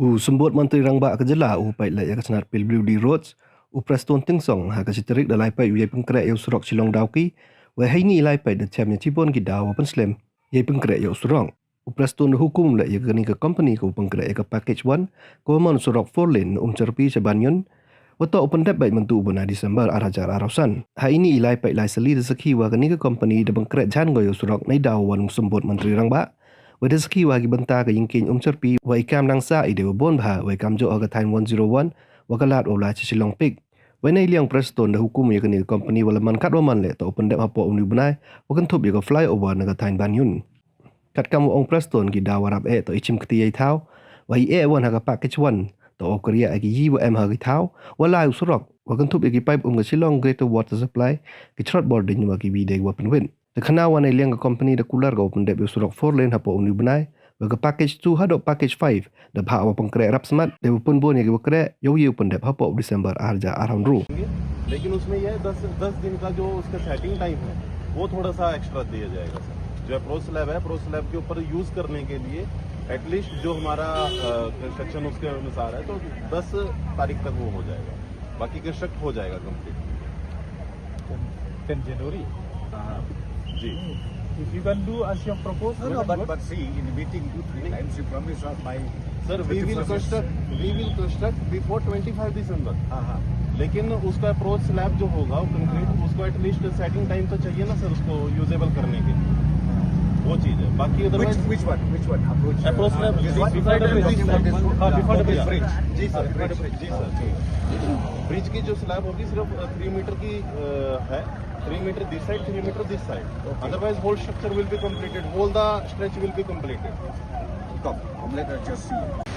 Sembut Menteri Rangba kejela pai la ya kesenat PWD Roads Prestone tingsong ha kasiterik da lai pai yai pengkrek yau surok silong dauki wa haini lai pai da Chem cipon ki daw pynslem yai pengkrek yau surong Prestone hukum la ya kani ke company ko pengkrek ya ke package 1 ko mon surok 4 lane cerpi sebanyon wato open dep bai mentu bena Disember arajar arasan ha ini lai pai lai seli rezeki wa kani ke company da pengkrek jan go yau surok nai daw wan sembut Menteri Rangba Wada ski wagi benta ke yingkin cerpi wa ikam nangsa ide wa bon bha wa ikam jo aga time 101 wa kalat wa la chisilong pik wa nei liang Prestone da hukum ya kani company wala man kat wa man le to open dep hapo uni bunai wa kan thup ya ka fly over na ka time banyun kat kamu ong Prestone ki da warap to ichim kti ai thau wa i wan ha ka package 1 to okria agi yi wa em ha ki thau wa la usurok wa kan thup ya ki pipe ga silong greater water supply ki trot boarding wa ki bide wa penwin The kanawan ay liang company da kular ga open dep surok 4 lane hapo uni bunai baga package 2 hadok package 5 da bha wa pengkrek rap smart de pun bon ye krek yo ye open dep hapo December arja around ru लेकिन उसमें यह 10 दिन का जो उसका setting time है वो थोड़ा सा एक्स्ट्रा दिया जाएगा सर जो प्रो स्लैब है प्रो स्लैब के ऊपर यूज करने के लिए एटलीस्ट जो हमारा कंस्ट्रक्शन उसके अनुसार है तो 10 तारीख तक वो हो जाएगा बाकी कंस्ट्रक्ट हो जाएगा कंप्लीट 10 January. जी If you can do as you propose, No, but see, in the meeting 2-3 times you promised us by. Sir we will construct before 25 December. हाँ. लेकिन उसका अप्रोच स्लैब जो होगा कंक्रीट उसको एटलीस्ट सेटिंग टाइम तो चाहिए ना सर उसको यूजेबल करने के लिए वो चीज है बाकी otherwise Which one? Approach slab before the bridge. जी सर ब्रिज की जो स्लैब होगी सिर्फ 3 मीटर की है 3 meter this side 3 meter this side otherwise whole structure will be completed whole the stretch will be completed Come, let us just see.